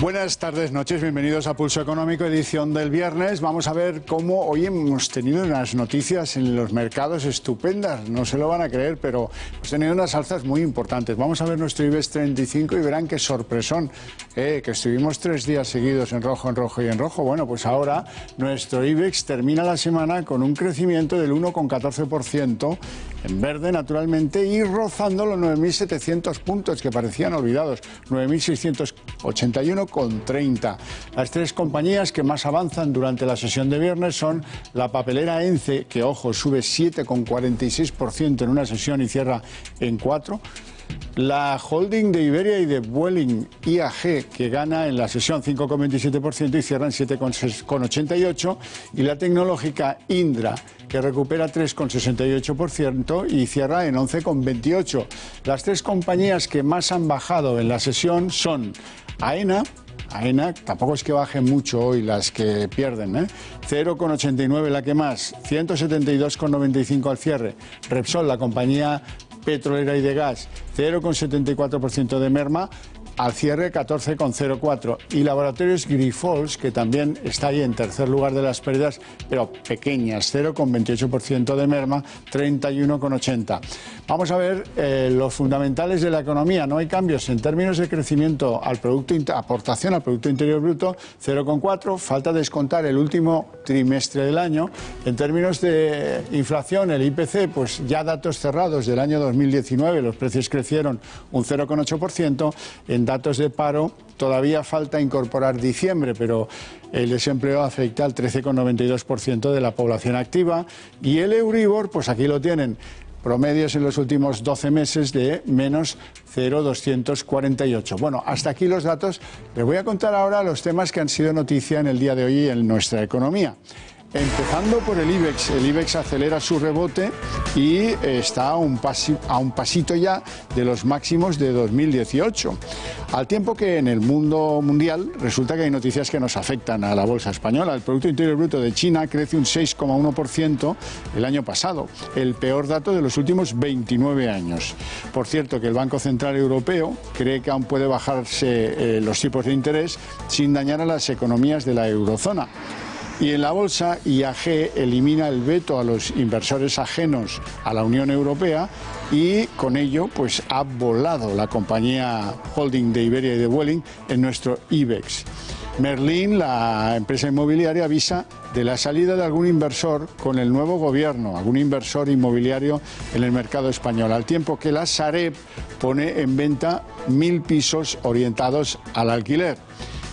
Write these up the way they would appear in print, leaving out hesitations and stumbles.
Buenas tardes, noches, bienvenidos a Pulso Económico, edición del viernes. Vamos a ver cómo hoy hemos tenido unas noticias en los mercados estupendas, no se lo van a creer, pero hemos tenido unas alzas muy importantes. Vamos a ver nuestro IBEX 35 y verán qué sorpresón, que estuvimos 3 días seguidos en rojo y en rojo. Bueno, pues ahora nuestro IBEX termina la semana con un crecimiento del 1,14%, en verde naturalmente, y rozando los 9.700 puntos que parecían olvidados, 9.681,30. Las 3 compañías que más avanzan durante la sesión de viernes son la papelera ENCE, que ojo, sube 7,46% en una sesión y cierra en 4. La holding de Iberia y de Vueling, IAG, que gana en la sesión 5,27% y cierra en 7,88%. Y la tecnológica Indra, que recupera 3,68% y cierra en 11,28%. Las 3 compañías que más han bajado en la sesión son AENA tampoco es que bajen mucho hoy las que pierden, 0,89 la que más, 172,95 al cierre. Repsol, la compañía petrolera y de gas, 0,74% de merma, al cierre 14,04. Y Laboratorios Grifols, que también está ahí en tercer lugar de las pérdidas, pero pequeñas, 0,28% de merma, 31,80. Vamos a ver los fundamentales de la economía. No hay cambios en términos de crecimiento al aportación al Producto Interior Bruto, 0,4. Falta descontar el último trimestre del año. En términos de inflación, el IPC, pues ya datos cerrados del año 2019, los precios crecieron un 0,8%. En datos de paro todavía falta incorporar diciembre, pero el desempleo afecta al 13,92% de la población activa. Y el Euribor, pues aquí lo tienen, promedios en los últimos 12 meses de menos 0,248. Bueno, hasta aquí los datos. Les voy a contar ahora los temas que han sido noticia en el día de hoy en nuestra economía. Empezando por el IBEX acelera su rebote y está a un pasito ya de los máximos de 2018. Al tiempo que en el mundo mundial resulta que hay noticias que nos afectan a la bolsa española. El Producto Interior Bruto de China crece un 6,1% el año pasado, el peor dato de los últimos 29 años. Por cierto, que el Banco Central Europeo cree que aún puede bajarse los tipos de interés sin dañar a las economías de la eurozona. Y en la bolsa, IAG elimina el veto a los inversores ajenos a la Unión Europea y con ello pues ha volado la compañía holding de Iberia y de Vueling en nuestro IBEX. Merlin, la empresa inmobiliaria, avisa de la salida de algún inversor con el nuevo gobierno, algún inversor inmobiliario en el mercado español, al tiempo que la Sareb pone en venta 1.000 pisos orientados al alquiler.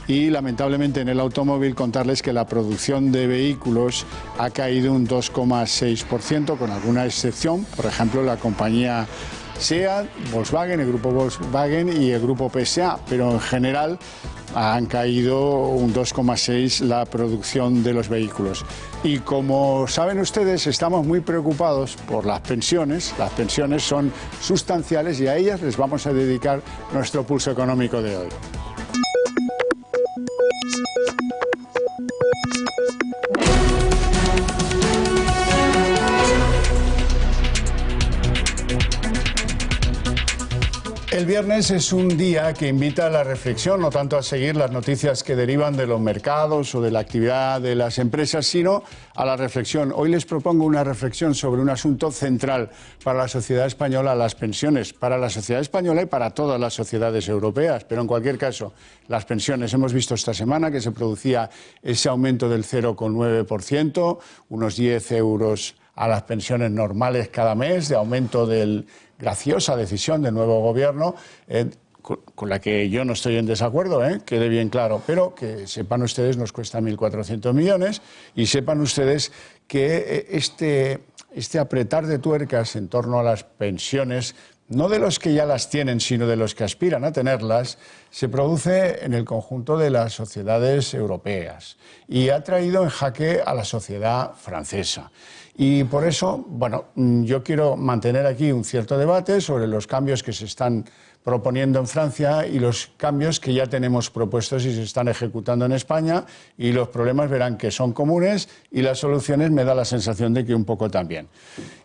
Y lamentablemente en el automóvil contarles que la producción de vehículos ha caído un 2,6%, con alguna excepción, por ejemplo la compañía SEAT, Volkswagen, el grupo Volkswagen y el grupo PSA, pero en general han caído un 2,6% la producción de los vehículos. Y como saben ustedes, estamos muy preocupados por las pensiones. Las pensiones son sustanciales y a ellas les vamos a dedicar nuestro pulso económico de hoy. El viernes es un día que invita a la reflexión, no tanto a seguir las noticias que derivan de los mercados o de la actividad de las empresas, sino a la reflexión. Hoy les propongo una reflexión sobre un asunto central para la sociedad española, las pensiones, para la sociedad española y para todas las sociedades europeas. Pero en cualquier caso, las pensiones. Hemos visto esta semana que se producía ese aumento del 0,9%, unos 10 euros a las pensiones normales cada mes, de aumento del graciosa decisión del nuevo gobierno, con la que yo no estoy en desacuerdo, quede bien claro, pero que sepan ustedes nos cuesta 1.400 millones y sepan ustedes que este apretar de tuercas en torno a las pensiones, no de los que ya las tienen, sino de los que aspiran a tenerlas, se produce en el conjunto de las sociedades europeas y ha traído en jaque a la sociedad francesa. Y por eso, bueno, yo quiero mantener aquí un cierto debate sobre los cambios que se están proponiendo en Francia y los cambios que ya tenemos propuestos y se están ejecutando en España, y los problemas verán que son comunes y las soluciones me da la sensación de que un poco también.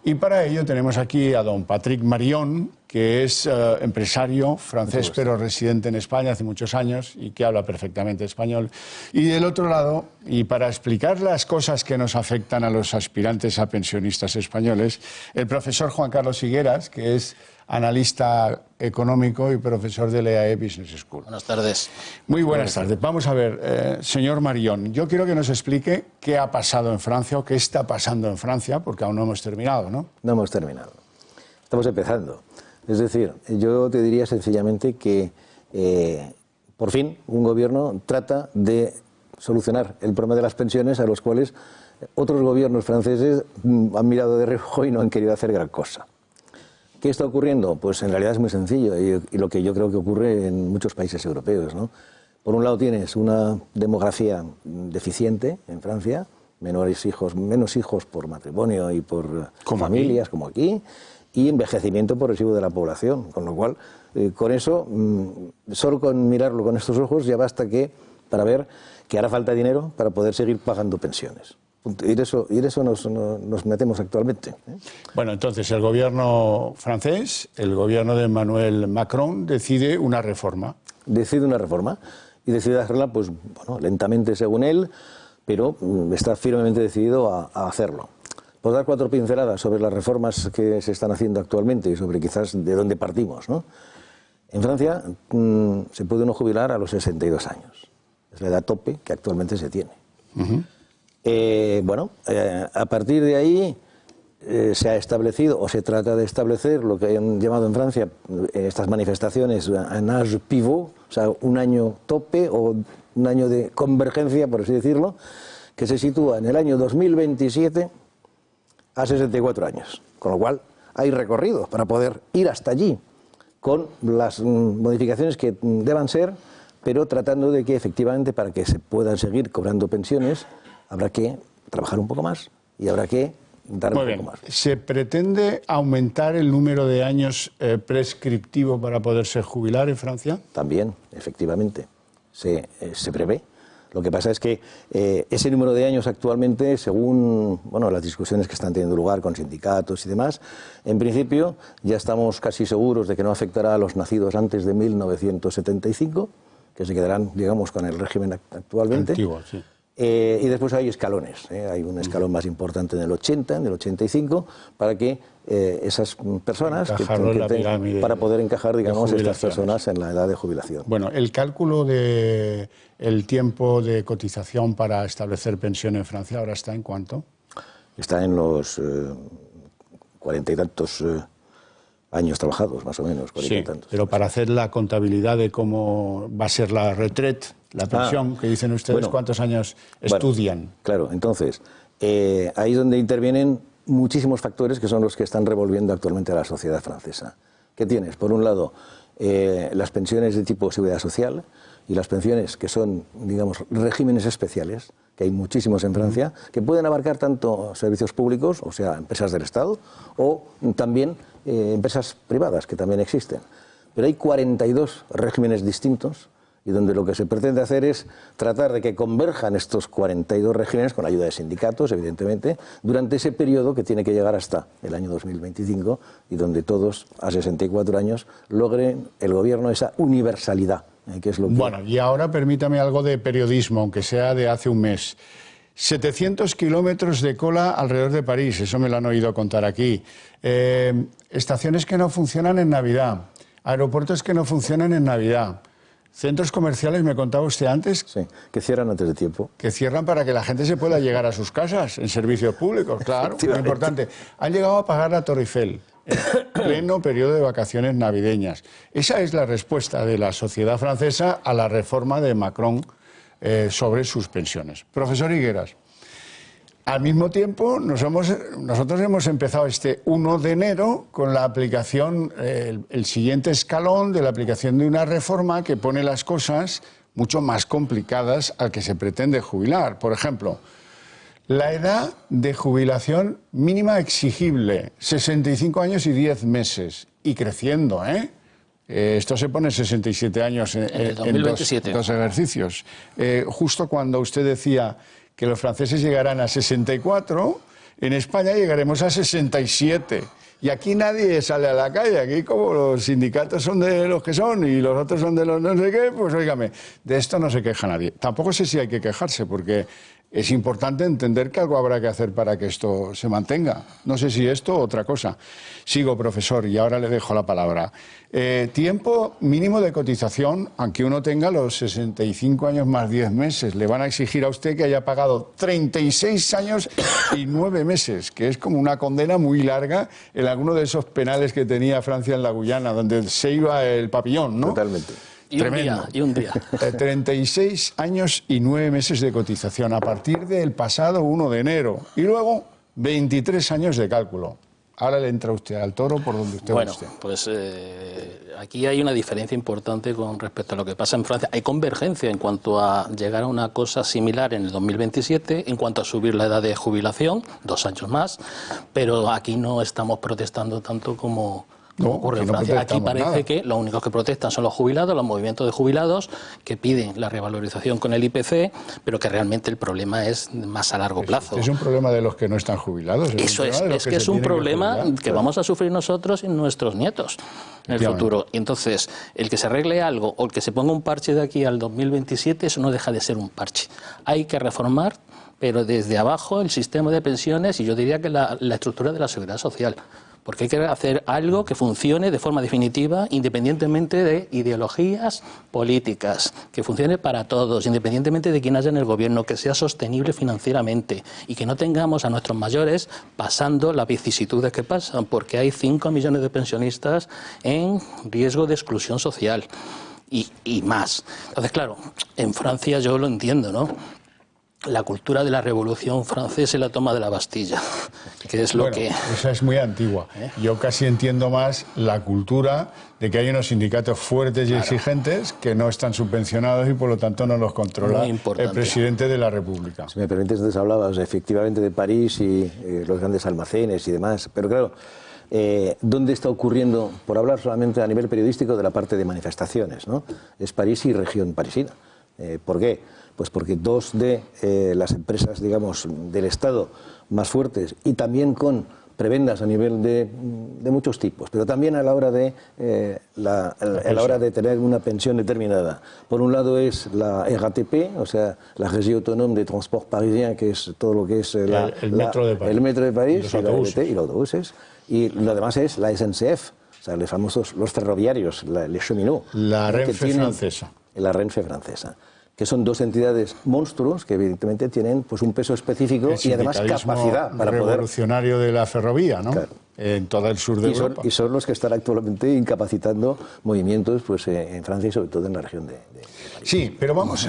Y para ello tenemos aquí a don Patrick Marion, que es empresario francés pero residente en España hace muchos años y que habla perfectamente español. Y del otro lado, y para explicar las cosas que nos afectan a los aspirantes a pensionistas españoles, el profesor Juan Carlos Higueras, que es analista económico y profesor de la EAE Business School. Buenas tardes. Muy buenas tardes. Vamos a ver, señor Marion, yo quiero que nos explique qué ha pasado en Francia o qué está pasando en Francia, porque aún no hemos terminado, ¿no? No hemos terminado. Estamos empezando. Es decir, yo te diría sencillamente que por fin un gobierno trata de solucionar el problema de las pensiones, a los cuales otros gobiernos franceses han mirado de reojo y no han querido hacer gran cosa. ¿Qué está ocurriendo? Pues en realidad es muy sencillo y lo que yo creo que ocurre en muchos países europeos, ¿no? Por un lado tienes una demografía deficiente en Francia, menos hijos por matrimonio y por familias, como aquí, y envejecimiento progresivo de la población, con lo cual, con eso, solo con mirarlo con estos ojos ya basta para ver que hará falta dinero para poder seguir pagando pensiones. Y en eso nos metemos actualmente. Bueno, entonces el gobierno francés, el gobierno de Emmanuel Macron, decide una reforma. Decide una reforma y decide hacerla, pues, bueno, lentamente según él, pero está firmemente decidido a hacerlo. Por dar 4 pinceladas sobre las reformas que se están haciendo actualmente y sobre quizás de dónde partimos, ¿no? En Francia se puede uno jubilar a los 62 años. Es la edad tope que actualmente se tiene. A partir de ahí se ha establecido o se trata de establecer lo que han llamado en Francia estas manifestaciones un âge pivot, o sea, un año tope o un año de convergencia, por así decirlo, que se sitúa en el año 2027 a 64 años. Con lo cual hay recorrido para poder ir hasta allí con las modificaciones que deban ser, pero tratando de que efectivamente para que se puedan seguir cobrando pensiones habrá que trabajar un poco más y habrá que dar un poco más. ¿Se pretende aumentar el número de años prescriptivo para poderse jubilar en Francia? También, efectivamente, se prevé. Lo que pasa es que ese número de años actualmente, según las discusiones que están teniendo lugar con sindicatos y demás, en principio ya estamos casi seguros de que no afectará a los nacidos antes de 1975, que se quedarán, digamos, con el régimen actualmente. Antiguo, sí. Y después hay escalones, hay un escalón más importante en el 80, en el 85, para que esas personas, para poder encajar, digamos, estas personas en la edad de jubilación. Bueno, el cálculo del tiempo de cotización para establecer pensión en Francia ahora está ¿en cuánto? Está en los 40 y tantos años trabajados, más o menos, 40 y tantos. Pero para hacer la contabilidad de cómo va a ser la retraite, la pensión, que dicen ustedes, ¿cuántos años estudian? Claro, entonces, ahí es donde intervienen muchísimos factores que son los que están revolviendo actualmente a la sociedad francesa. ¿Qué tienes? Por un lado, las pensiones de tipo seguridad social y las pensiones que son, digamos, regímenes especiales, que hay muchísimos en Francia, que pueden abarcar tanto servicios públicos, o sea, empresas del Estado, o también empresas privadas, que también existen. Pero hay 42 regímenes distintos y donde lo que se pretende hacer es tratar de que converjan estos 42 regímenes, con la ayuda de sindicatos, evidentemente, durante ese periodo que tiene que llegar hasta el año 2025 y donde todos, a 64 años, logren el gobierno esa universalidad, que es lo que... Bueno, y ahora permítame algo de periodismo, aunque sea de hace un mes. 700 kilómetros de cola alrededor de París, eso me lo han oído contar aquí. Estaciones que no funcionan en Navidad, aeropuertos que no funcionan en Navidad. Centros comerciales, me contaba usted antes. Sí, que cierran antes de tiempo. Que cierran para que la gente se pueda llegar a sus casas en servicios públicos, claro, muy importante. Han llegado a pagar la Torre Eiffel en pleno periodo de vacaciones navideñas. Esa es la respuesta de la sociedad francesa a la reforma de Macron sobre sus pensiones. Profesor Higueras, al mismo tiempo nosotros hemos empezado este 1 de enero con la aplicación, el siguiente escalón de la aplicación de una reforma que pone las cosas mucho más complicadas al que se pretende jubilar. Por ejemplo, la edad de jubilación mínima exigible, 65 años y 10 meses, y creciendo, ¿eh? Esto se pone 67 años en el 2027. En dos ejercicios. Justo cuando usted decía que los franceses llegarán a 64, en España llegaremos a 67. Y aquí nadie sale a la calle, aquí como los sindicatos son de los que son y los otros son de los no sé qué, pues óigame, de esto no se queja nadie. Tampoco sé si hay que quejarse, porque es importante entender que algo habrá que hacer para que esto se mantenga. No sé si esto o otra cosa. Sigo, profesor, y ahora le dejo la palabra. Tiempo mínimo de cotización, aunque uno tenga los 65 años más 10 meses. Le van a exigir a usted que haya pagado 36 años y 9 meses, que es como una condena muy larga en alguno de esos penales que tenía Francia en la Guyana, donde se iba el papillón, ¿no? Totalmente. Y un día. 36 años y 9 meses de cotización a partir del pasado 1 de enero. Y luego 23 años de cálculo. Ahora le entra usted al toro por donde usted Bueno, guste. pues aquí hay una diferencia importante con respecto a lo que pasa en Francia. Hay convergencia en cuanto a llegar a una cosa similar en el 2027, en cuanto a subir la edad de jubilación, 2 años más, pero aquí no estamos protestando tanto como ocurre en Francia. Aquí parece nada. Que los únicos que protestan son los jubilados, los movimientos de jubilados, que piden la revalorización con el IPC, pero que realmente el problema es más a largo plazo. Es un problema de los que no están jubilados. Eso es que es un problema que vamos a sufrir nosotros y nuestros nietos en el futuro. Y entonces, el que se arregle algo o el que se ponga un parche de aquí al 2027, eso no deja de ser un parche. Hay que reformar, pero desde abajo, el sistema de pensiones y yo diría que la estructura de la seguridad social. Porque hay que hacer algo que funcione de forma definitiva, independientemente de ideologías políticas, que funcione para todos, independientemente de quién haya en el gobierno, que sea sostenible financieramente y que no tengamos a nuestros mayores pasando las vicisitudes que pasan, porque hay 5 millones de pensionistas en riesgo de exclusión social y más. Entonces, claro, en Francia yo lo entiendo, ¿no? La cultura de la Revolución Francesa y la toma de la Bastilla, que es lo que... Esa es muy antigua. Yo casi entiendo más la cultura de que hay unos sindicatos fuertes y exigentes que no están subvencionados y por lo tanto no los controla el presidente de la República. Si me permites, antes hablabas efectivamente de París y los grandes almacenes y demás, pero claro, ¿dónde está ocurriendo, por hablar solamente a nivel periodístico, de la parte de manifestaciones, ¿no? Es París y región parisina. ¿Por qué? Pues porque 2 de las empresas, digamos, del Estado más fuertes y también con prebendas a nivel de muchos tipos, pero también a la hora de tener una pensión determinada. Por un lado es la RATP, o sea, la Régie Autonome de Transport Parisien, que es todo lo que es el metro de París, y los autobuses, y lo demás es la SNCF, o sea, los famosos, los ferroviarios, les cheminots. La Renfe francesa. La Renfe francesa, que son 2 entidades monstruos que evidentemente tienen pues un peso específico y además capacidad para revolucionario de la ferrovía, ¿no? Claro. En todo el sur de Europa. Y son los que están actualmente incapacitando movimientos pues en Francia y sobre todo en la región de París. Sí, pero vamos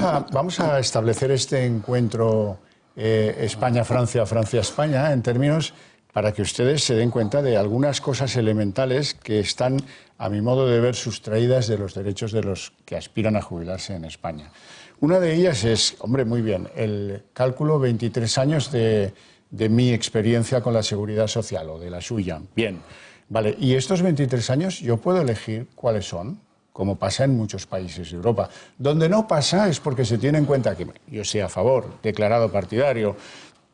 a establecer este encuentro España-Francia, Francia-España en términos para que ustedes se den cuenta de algunas cosas elementales que están, a mi modo de ver, sustraídas de los derechos de los que aspiran a jubilarse en España. Una de ellas es, hombre, muy bien, el cálculo 23 años de mi experiencia con la seguridad social o de la suya. Bien, vale, y estos 23 años yo puedo elegir cuáles son, como pasa en muchos países de Europa. Donde no pasa es porque se tiene en cuenta que yo sea a favor, declarado partidario,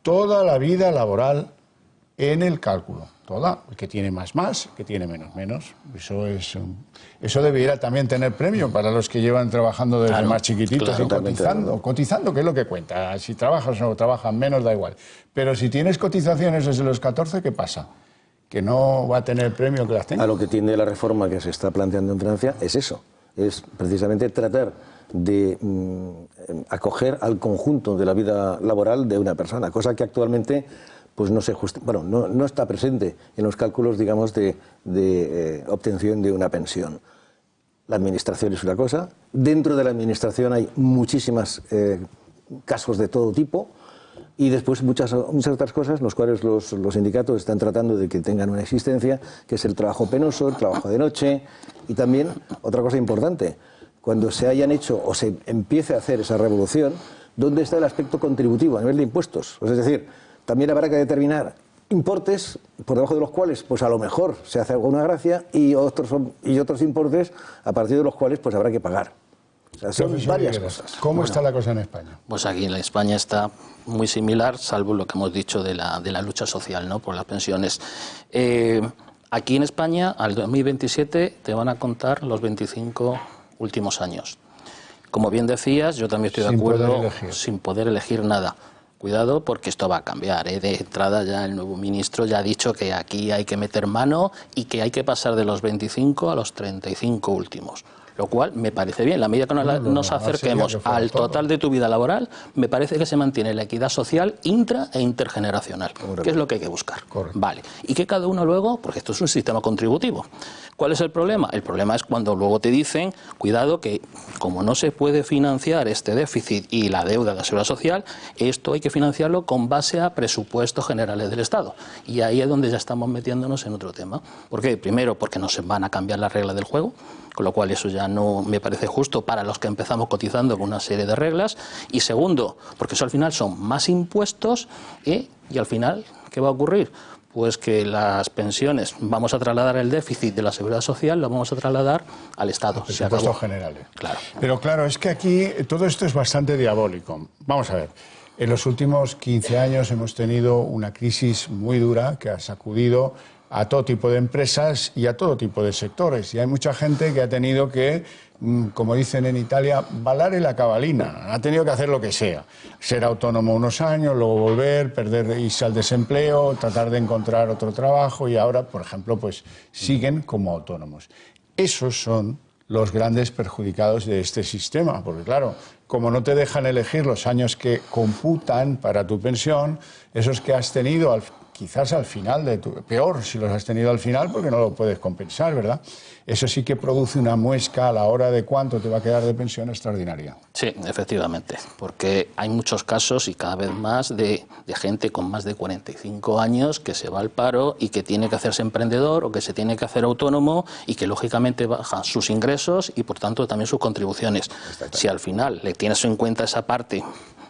toda la vida laboral en el cálculo. Toda, el que tiene más, que tiene menos. Eso debiera también tener premio para los que llevan trabajando desde más chiquititos y cotizando, que es lo que cuenta. Si trabajas o trabajan menos, da igual. Pero si tienes cotizaciones desde los 14, ¿qué pasa? Que no va a tener premio que las tenga. A lo que tiende la reforma que se está planteando en Francia es eso, es precisamente tratar de acoger al conjunto de la vida laboral de una persona, cosa que actualmente pues no está presente en los cálculos, digamos, de obtención de una pensión. La administración es una cosa, dentro de la administración hay muchísimos casos de todo tipo y después muchas otras cosas, los cuales los sindicatos están tratando de que tengan una existencia, que es el trabajo penoso, el trabajo de noche y también, otra cosa importante, cuando se hayan hecho o se empiece a hacer esa revolución, ¿dónde está el aspecto contributivo a nivel de impuestos? Es decir, también habrá que determinar importes por debajo de los cuales pues a lo mejor se hace alguna gracia y otros importes a partir de los cuales pues habrá que pagar. O sea, son varias cosas. ¿Cómo está la cosa en España? Pues aquí en España está muy similar, salvo lo que hemos dicho de la lucha social, ¿no?, por las pensiones. Aquí en España, al 2027, te van a contar los 25 últimos años. Como bien decías, yo también estoy de acuerdo, sin poder elegir nada. Cuidado, porque esto va a cambiar. De entrada ya el nuevo ministro ya ha dicho que aquí hay que meter mano y que hay que pasar de los 25 a los 35 últimos. Lo cual me parece bien. La medida que nos acerquemos al total de tu vida laboral, me parece que se mantiene la equidad social intra e intergeneracional, que es lo que hay que buscar. Correcto. Vale. Y que cada uno luego, porque esto es un sistema contributivo. ¿Cuál es el problema? El problema es cuando luego te dicen, cuidado, que como no se puede financiar este déficit y la deuda de la seguridad social, esto hay que financiarlo con base a presupuestos generales del Estado. Y ahí es donde ya estamos metiéndonos en otro tema. ¿Por qué? Primero, porque no se van a cambiar las reglas del juego, con lo cual eso ya no me parece justo para los que empezamos cotizando con una serie de reglas. Y segundo, porque eso al final son más impuestos y al final, ¿qué va a ocurrir? Pues que las pensiones, vamos a trasladar el déficit de la seguridad social, lo vamos a trasladar al Estado. Presupuestos generales. Claro. Pero claro, es que aquí todo esto es bastante diabólico. Vamos a ver. En los últimos 15 años hemos tenido una crisis muy dura que ha sacudido a todo tipo de empresas y a todo tipo de sectores. Y hay mucha gente que ha tenido que, como dicen en Italia, balare la cavalina. Ha tenido que hacer lo que sea. Ser autónomo unos años, luego volver, irse al desempleo, tratar de encontrar otro trabajo y ahora, por ejemplo, pues siguen como autónomos. Esos son los grandes perjudicados de este sistema, porque claro, como no te dejan elegir los años que computan para tu pensión, esos que has tenido quizás al final de peor si los has tenido al final porque no lo puedes compensar, ¿verdad? Eso sí que produce una muesca a la hora de cuánto te va a quedar de pensión extraordinaria. Sí, efectivamente, porque hay muchos casos y cada vez más de gente con más de 45 años que se va al paro y que tiene que hacerse emprendedor o que se tiene que hacer autónomo y que lógicamente bajan sus ingresos y por tanto también sus contribuciones. Si al final le tienes en cuenta esa parte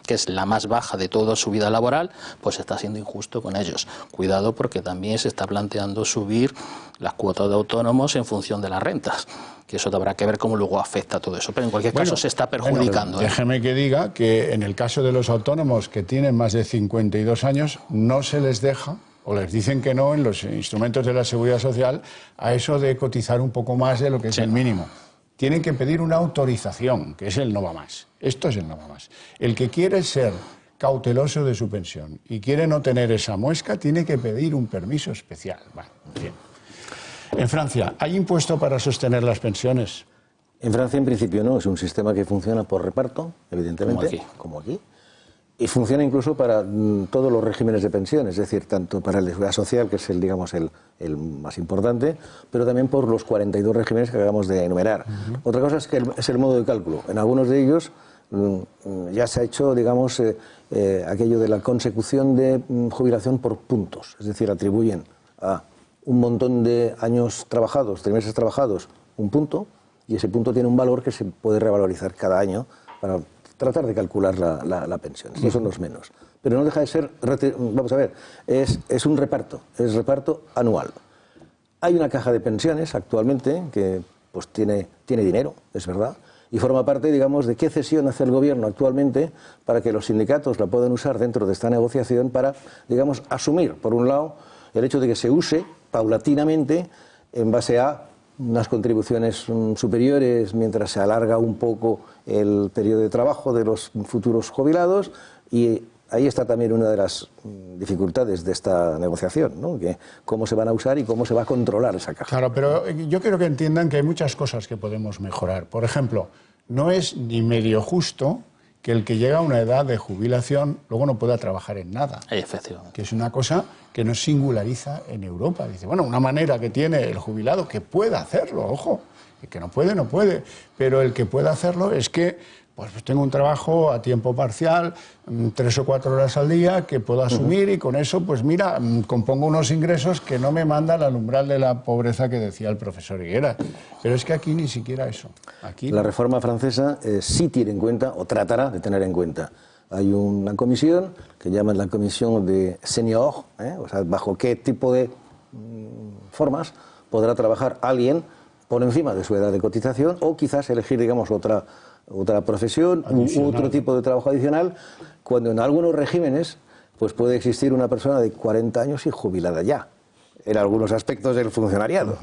que es la más baja de toda su vida laboral, pues está siendo injusto con ellos. Cuidado porque también se está planteando subir las cuotas de autónomos en función de las rentas, que eso habrá que ver cómo luego afecta todo eso, pero en cualquier caso se está perjudicando. Déjeme que diga que en el caso de los autónomos que tienen más de 52 años, no se les deja, o les dicen que no en los instrumentos de la Seguridad Social, a eso de cotizar un poco más de lo que es el mínimo. Tienen que pedir una autorización, que es el no va más. Esto es el no va más. El que quiere ser cauteloso de su pensión y quiere no tener esa muesca, tiene que pedir un permiso especial. Bueno, bien. En Francia, ¿hay impuesto para sostener las pensiones? En Francia, en principio, no. Es un sistema que funciona por reparto, evidentemente, como aquí. Y funciona incluso para todos los regímenes de pensión, es decir, tanto para la Seguridad Social, que es el más importante, pero también por los 42 regímenes que acabamos de enumerar. Otra cosa es que es el modo de cálculo. En algunos de ellos ya se ha hecho, digamos, aquello de la consecución de jubilación por puntos, es decir, atribuyen a un montón de años trabajados, trimestres trabajados, un punto, y ese punto tiene un valor que se puede revalorizar cada año para tratar de calcular la pensión. Estos son los menos. Pero no deja de ser, vamos a ver, es un reparto, es reparto anual. Hay una caja de pensiones actualmente que pues tiene dinero, es verdad, y forma parte, digamos, de qué cesión hace el gobierno actualmente para que los sindicatos la puedan usar dentro de esta negociación para, digamos, asumir, por un lado, el hecho de que se use paulatinamente en base a unas contribuciones superiores mientras se alarga un poco el periodo de trabajo de los futuros jubilados, y ahí está también una de las dificultades de esta negociación, ¿no? Que cómo se van a usar y cómo se va a controlar esa caja. Claro, pero yo quiero que entiendan que hay muchas cosas que podemos mejorar. Por ejemplo, no es ni medio justo que el que llega a una edad de jubilación luego no pueda trabajar en nada. Efectivamente. Que es una cosa que nos singulariza en Europa. Dice, bueno, una manera que tiene el jubilado que pueda hacerlo, ojo, el que no puede, pero el que pueda hacerlo es que pues tengo un trabajo a tiempo parcial, 3 o 4 horas al día, que puedo asumir y con eso, pues mira, compongo unos ingresos que no me mandan al umbral de la pobreza que decía el profesor Higuera. Pero es que aquí ni siquiera eso. Aquí la reforma francesa sí tiene en cuenta, o tratará de tener en cuenta, hay una comisión que llaman la comisión de senior, o sea, bajo qué tipo de formas podrá trabajar alguien por encima de su edad de cotización, o quizás elegir, digamos, otra profesión u otro tipo de trabajo adicional, cuando en algunos regímenes pues puede existir una persona de 40 años y jubilada ya, en algunos aspectos del funcionariado.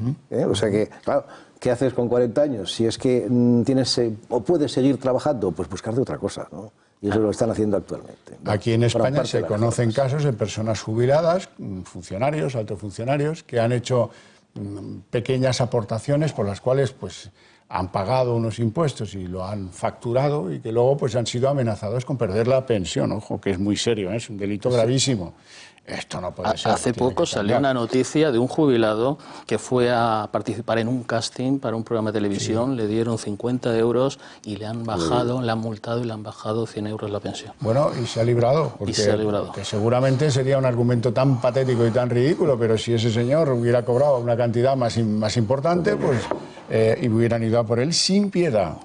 O sea que, claro, ¿qué haces con 40 años? Si es que tienes o puedes seguir trabajando, pues buscarte otra cosa, ¿no? Y eso lo están haciendo actualmente. Aquí en España se conocen casos de personas jubiladas, funcionarios, altos funcionarios, que han hecho pequeñas aportaciones por las cuales pues han pagado unos impuestos y lo han facturado, y que luego pues han sido amenazados con perder la pensión. Ojo, que es muy serio, es un delito gravísimo. Esto no puede ser. Hace poco salió una noticia de un jubilado que fue a participar en un casting para un programa de televisión, le dieron 50 euros y le han bajado, le han multado y le han bajado 100 euros la pensión. Bueno, y se ha librado, porque seguramente sería un argumento tan patético y tan ridículo, pero si ese señor hubiera cobrado una cantidad más importante, pues y hubieran ido a por él sin piedad,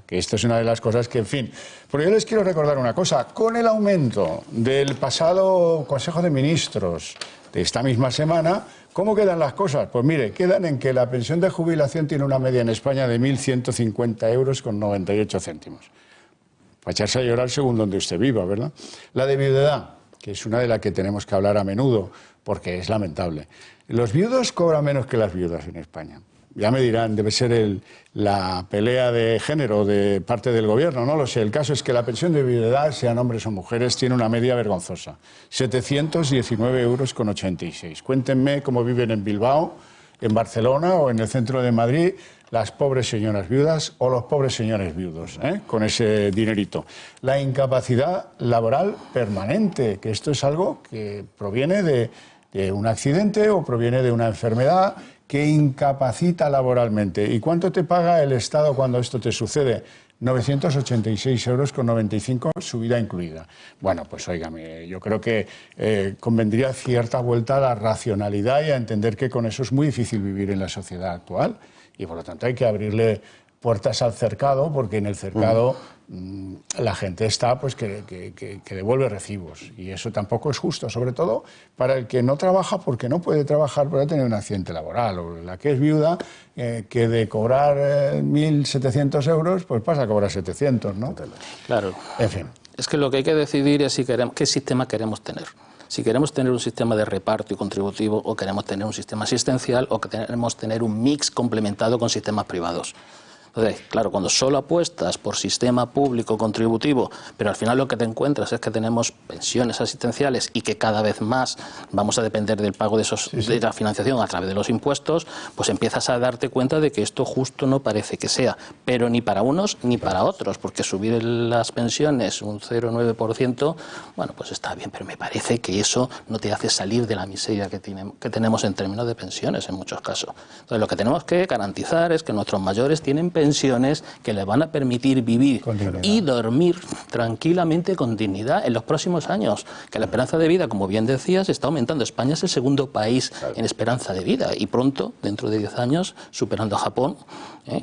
que esto es una de las cosas que, en fin. Pero yo les quiero recordar una cosa, con el aumento del pasado Consejo de Ministros de esta misma semana, ¿cómo quedan las cosas? Pues mire, quedan en que la pensión de jubilación tiene una media en España de 1.150 euros con 98 céntimos. Para echarse a llorar según donde usted viva, ¿verdad? La de viudedad, que es una de las que tenemos que hablar a menudo, porque es lamentable. Los viudos cobran menos que las viudas en España. Ya me dirán, debe ser la pelea de género de parte del gobierno, no lo sé. El caso es que la pensión de viudedad, sean hombres o mujeres, tiene una media vergonzosa. 719 euros con 86. Cuéntenme cómo viven en Bilbao, en Barcelona o en el centro de Madrid las pobres señoras viudas o los pobres señores viudos, con ese dinerito. La incapacidad laboral permanente, que esto es algo que proviene de un accidente o proviene de una enfermedad que incapacita laboralmente. ¿Y cuánto te paga el Estado cuando esto te sucede? 986 euros con 95, subida incluida. Bueno, pues óigame, yo creo que convendría cierta vuelta a la racionalidad y a entender que con eso es muy difícil vivir en la sociedad actual, y por lo tanto hay que abrirle puertas al cercado, porque en el cercado la gente está pues que devuelve recibos, y eso tampoco es justo, sobre todo para el que no trabaja porque no puede trabajar, puede tener un accidente laboral, o la que es viuda, que de cobrar 1.700 euros pues pasa a cobrar 700, ¿no? Claro. En fin. Es que lo que hay que decidir es qué sistema queremos tener. Si queremos tener un sistema de reparto y contributivo, o queremos tener un sistema asistencial, o queremos tener un mix complementado con sistemas privados. Entonces, claro, cuando solo apuestas por sistema público contributivo, pero al final lo que te encuentras es que tenemos pensiones asistenciales y que cada vez más vamos a depender del pago de la financiación a través de los impuestos, pues empiezas a darte cuenta de que esto justo no parece que sea, pero ni para unos ni para otros, porque subir las pensiones un 0,9%, bueno, pues está bien, pero me parece que eso no te hace salir de la miseria que tenemos en términos de pensiones en muchos casos. Entonces, lo que tenemos que garantizar es que nuestros mayores tienen pensiones que les van a permitir vivir y dormir tranquilamente con dignidad en los próximos años, que la esperanza de vida, como bien decías, está aumentando. España es el segundo país en esperanza de vida, y pronto, dentro de 10 años, superando a Japón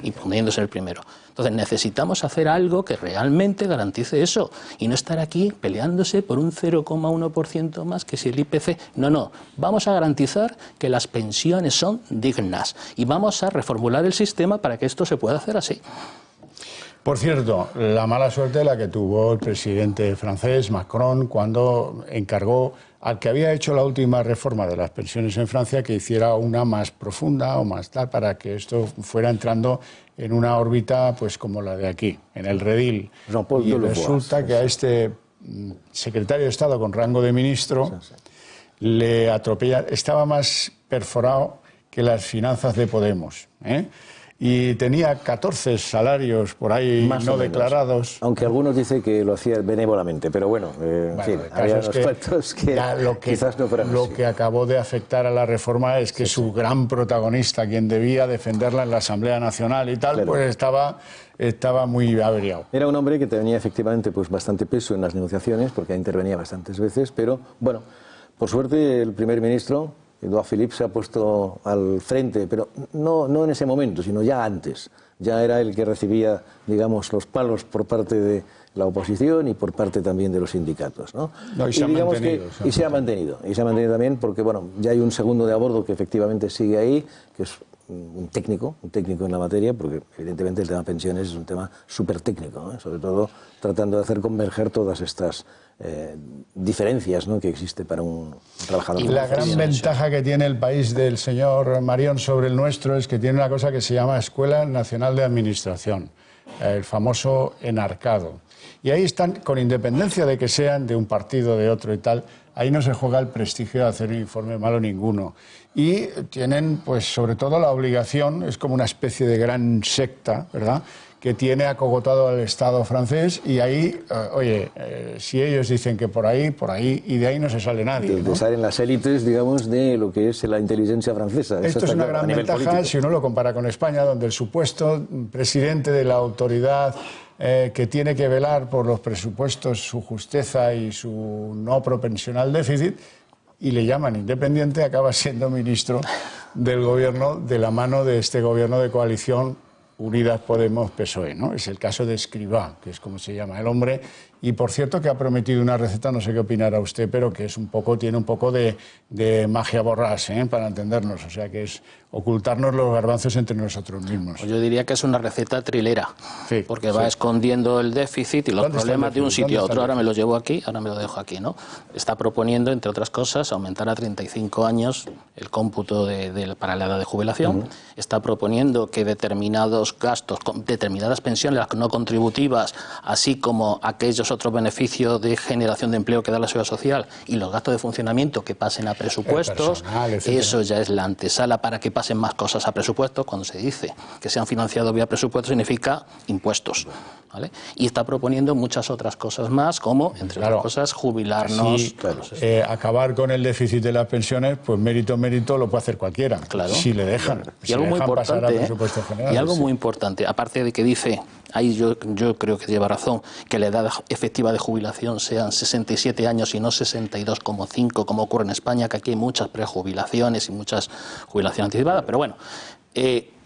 y poniéndose el primero. Entonces necesitamos hacer algo que realmente garantice eso, y no estar aquí peleándose por un 0,1% más que si el IPC. No, vamos a garantizar que las pensiones son dignas, y vamos a reformular el sistema para que esto se pueda hacer así. Por cierto, la mala suerte la que tuvo el presidente francés, Macron, cuando encargó al que había hecho la última reforma de las pensiones en Francia que hiciera una más profunda o más tal, para que esto fuera entrando en una órbita pues como la de aquí, en el redil. Y resulta que a este secretario de Estado con rango de ministro le atropella, estaba más perforado que las finanzas de Podemos, y tenía 14 salarios por ahí más no declarados. Aunque algunos dicen que lo hacía benévolamente, pero bueno, en fin, había unos aspectos que quizás no fueran así. Lo que acabó de afectar a la reforma es que su gran protagonista, quien debía defenderla en la Asamblea Nacional y tal, pues estaba muy averiado. Era un hombre que tenía efectivamente pues bastante peso en las negociaciones, porque intervenía bastantes veces, pero bueno, por suerte el primer ministro, Edouard Philippe, se ha puesto al frente, pero no en ese momento, sino ya antes. Ya era el que recibía, digamos, los palos por parte la oposición y por parte también de los sindicatos, ¿no? No, y se ha mantenido. Y se ha mantenido también porque, bueno, ya hay un segundo de a bordo que efectivamente sigue ahí, que es un técnico en la materia, porque evidentemente el tema pensiones es un tema súper técnico, ¿no? Sobre todo tratando de hacer converger todas estas diferencias, ¿no?, que existe para un trabajador. Y la gran ventaja que tiene el país del señor Marión sobre el nuestro es que tiene una cosa que se llama Escuela Nacional de Administración, el famoso enarcado. Y ahí están, con independencia de que sean de un partido, de otro y tal, ahí no se juega el prestigio de hacer un informe malo ninguno. Y tienen, pues, sobre todo la obligación, es como una especie de gran secta, ¿verdad?, que tiene acogotado al Estado francés, y ahí, si ellos dicen que por ahí, y de ahí no se sale nadie, ¿no? Salen las élites, digamos, de lo que es la inteligencia francesa. Esto es una gran ventaja si uno lo compara con España, donde el supuesto presidente de la autoridad que tiene que velar por los presupuestos, su justeza y su no propensión al déficit, y le llaman independiente, acaba siendo ministro del gobierno de la mano de este gobierno de coalición Unidas Podemos PSOE, ¿no? Es el caso de Escrivá, que es como se llama el hombre, y por cierto que ha prometido una receta, no sé qué opinará usted, pero que es tiene un poco de magia borrás, para entendernos, o sea que es ocultarnos los garbanzos entre nosotros mismos. Pues yo diría que es una receta trilera, sí, porque va escondiendo el déficit y los problemas de un sitio a otro. Ahora me los llevo aquí, ahora me lo dejo aquí, ¿no? Está proponiendo, entre otras cosas, aumentar a 35 años el cómputo para la edad de jubilación. Está proponiendo que determinados gastos, determinadas pensiones, las no contributivas, así como aquellos otros beneficios de generación de empleo que da la Seguridad Social y los gastos de funcionamiento que pasen a presupuestos, personal, eso ya es la antesala para que pasen más cosas a presupuestos. Cuando se dice que se han financiado vía presupuestos significa impuestos, ¿vale? Y está proponiendo muchas otras cosas más, como, entre otras cosas, jubilarnos. Sí, acabar con el déficit de las pensiones, pues mérito lo puede hacer cualquiera, si le dejan. Y algo muy importante, y algo muy importante, aparte de que dice, ahí yo creo que lleva razón, que la edad efectiva de jubilación sean 67 años y no 62,5, como ocurre en España, que aquí hay muchas prejubilaciones y muchas jubilaciones anticipadas, pero bueno,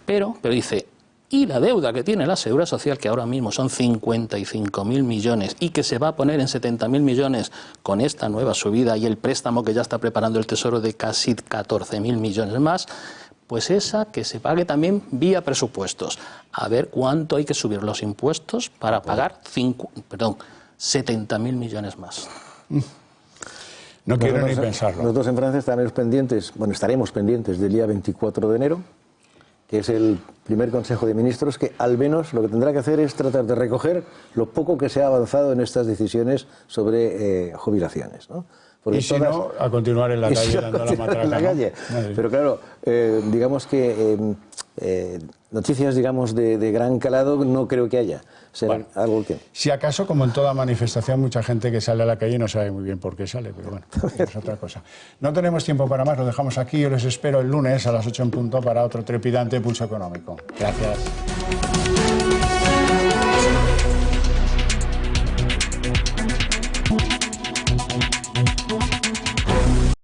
pero dice, y la deuda que tiene la Seguridad Social, que ahora mismo son 55.000 millones y que se va a poner en 70.000 millones con esta nueva subida y el préstamo que ya está preparando el Tesoro de casi 14.000 millones más, pues esa que se pague también vía presupuestos. A ver cuánto hay que subir los impuestos para pagar 70.000 millones más. No quiero ni pensarlo. Nosotros en Francia estaremos pendientes del día 24 de enero, que es el primer Consejo de Ministros, que al menos lo que tendrá que hacer es tratar de recoger lo poco que se ha avanzado en estas decisiones sobre jubilaciones, ¿no? Porque y si no, a continuar en la calle dando la matraca. En la calle. Pero claro, digamos que noticias, digamos, de gran calado no creo que haya. Será algo que... Si acaso, como en toda manifestación, mucha gente que sale a la calle no sabe muy bien por qué sale, pero bueno, es otra cosa. No tenemos tiempo para más, lo dejamos aquí. Yo les espero el lunes a las 8 en punto para otro trepidante Pulso Económico. Gracias.